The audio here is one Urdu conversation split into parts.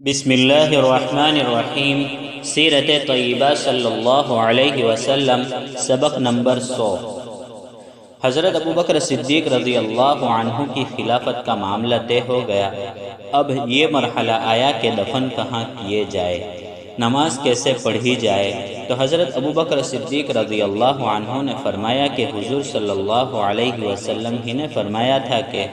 بسم اللہ الرحمن الرحیم۔ سیرت طیبہ صلی اللہ علیہ وسلم، سبق نمبر 100۔ حضرت ابوبکر صدیق رضی اللہ عنہ کی خلافت کا معاملہ طے ہو گیا۔ اب یہ مرحلہ آیا کہ دفن کہاں کیے جائے، نماز کیسے پڑھی جائے۔ تو حضرت ابوبکر صدیق رضی اللہ عنہ نے فرمایا کہ حضور صلی اللہ علیہ وسلم ہی نے فرمایا تھا کہ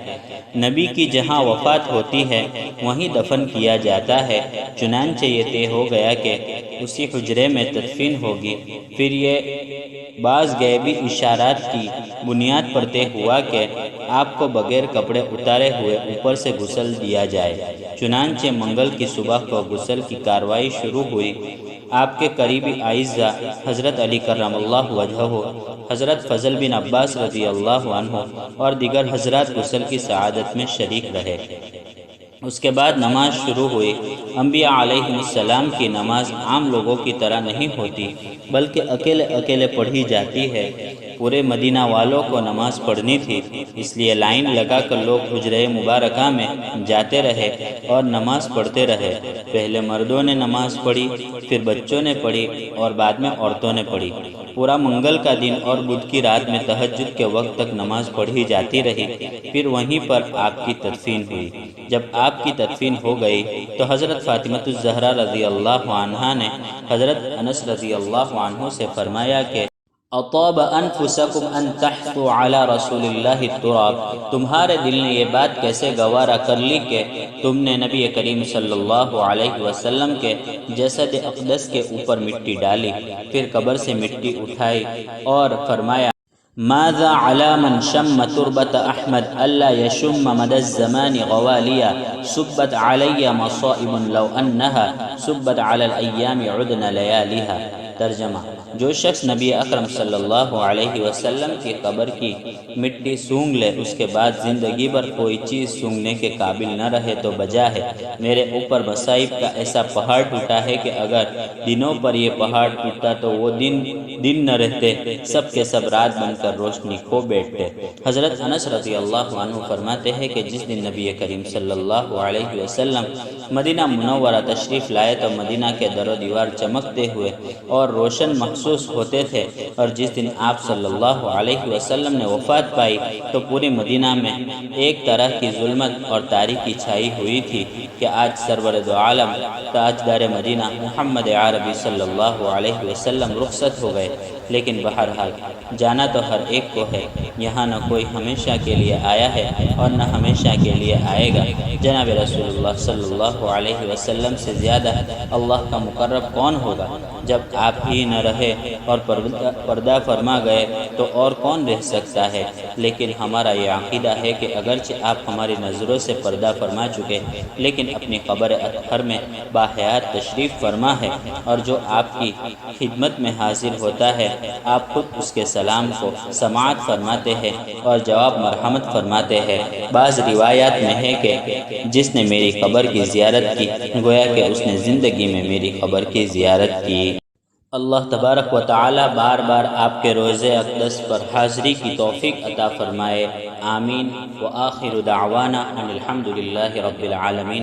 نبی کی جہاں وفات ہوتی ہے وہیں دفن کیا جاتا ہے، چنانچہ یہ طے ہو گیا کہ اسی حجرے میں تدفین ہوگی۔ پھر یہ بعض غیبی اشارات کی بنیاد پر طے ہوا کہ آپ کو بغیر کپڑے اتارے ہوئے اوپر سے غسل دیا جائے۔ چنانچہ منگل کی صبح کو غسل کی کارروائی شروع ہوئی۔ آپ کے قریبی اعزا حضرت علی کرم اللہ وجہہ، حضرت فضل بن عباس رضی اللہ عنہ اور دیگر حضرات غسل کی سعادت میں شریک رہے۔ اس کے بعد نماز شروع ہوئی۔ انبیاء علیہ السلام کی نماز عام لوگوں کی طرح نہیں ہوتی، بلکہ اکیلے اکیلے پڑھی جاتی ہے۔ پورے مدینہ والوں کو نماز پڑھنی تھی، اس لیے لائن لگا کر لوگ حجرہ مبارکہ میں جاتے رہے اور نماز پڑھتے رہے۔ پہلے مردوں نے نماز پڑھی، پھر بچوں نے پڑھی اور بعد میں عورتوں نے پڑھی۔ پورا منگل کا دن اور بدھ کی رات میں تہجد کے وقت تک نماز پڑھی جاتی رہی۔ پھر وہیں پر آپ کی تدفین ہوئی۔ جب آپ کی تدفین ہو گئی تو حضرت فاطمہ الزہرا رضی اللہ عنہا نے حضرت انس رضی اللہ عنہ سے فرمایا کہ اطاب انفسکم ان تحثوا علی رسول اللہ التراب، تمہارے دل نے یہ بات کیسے گوارا کر لی کہ تم نے نبی کریم صلی اللہ علیہ وسلم کے جسد اقدس کے اوپر مٹی ڈالی۔ پھر قبر سے مٹی اٹھائی اور فرمایا ماذا علی من شم تربت احمد الا یشم مد الزمان غوالیا صبت علی مصائب لو انها صبت علی الایام عدن لیالها۔ ترجمہ: جو شخص نبی اکرم صلی اللہ علیہ وسلم کی قبر کی مٹی سونگھ لے، اس کے بعد زندگی بھر کوئی چیز سونگھنے کے قابل نہ رہے تو بجا ہے میرے اوپر مصائب کا ایسا پہاڑ ٹوٹا ہے کہ اگر دنوں پر یہ پہاڑ ٹوٹتا تو وہ دن نہ رہتے، سب کے سب رات بن کر روشنی کھو بیٹھتے۔ حضرت انس رضی اللہ عنہ فرماتے ہیں کہ جس دن نبی کریم صلی اللہ علیہ وسلم مدینہ منورہ تشریف لائے تو مدینہ کے در و دیوار چمکتے ہوئے اور روشن محسوس ہوتے تھے، اور جس دن آپ صلی اللہ علیہ وسلم نے وفات پائی تو پوری مدینہ میں ایک طرح کی ظلمت اور تاریکی چھائی ہوئی تھی کہ آج سرور دو عالم تاجدار مدینہ محمد عربی صلی اللہ علیہ وسلم رخصت ہو گئے۔ لیکن بہرحال جانا تو ہر ایک کو ہے، یہاں نہ کوئی ہمیشہ کے لیے آیا ہے اور نہ ہمیشہ کے لیے آئے گا۔ جناب رسول اللہ صلی اللہ علیہ وسلم سے زیادہ اللہ کا مقرب کون ہوگا؟ جب آپ ہی نہ رہے اور پردہ فرما گئے تو اور کون رہ سکتا ہے؟ لیکن ہمارا یہ عقیدہ ہے کہ اگرچہ آپ ہماری نظروں سے پردہ فرما چکے، لیکن اپنی قبر اطہر میں باحیات تشریف فرما ہے، اور جو آپ کی خدمت میں حاضر ہوتا ہے آپ خود اس کے سلام کو سماعت فرماتے ہیں اور جواب مرحمت فرماتے ہیں۔ بعض روایات میں ہے کہ جس نے میری قبر کی زیارت کی گویا کہ اس نے زندگی میں میری قبر کی زیارت کی۔ اللہ تبارک و تعالی بار بار آپ کے روضہ اقدس پر حاضری کی توفیق عطا فرمائے، آمین۔ وآخر دعوانا ان الحمد للہ رب العالمین۔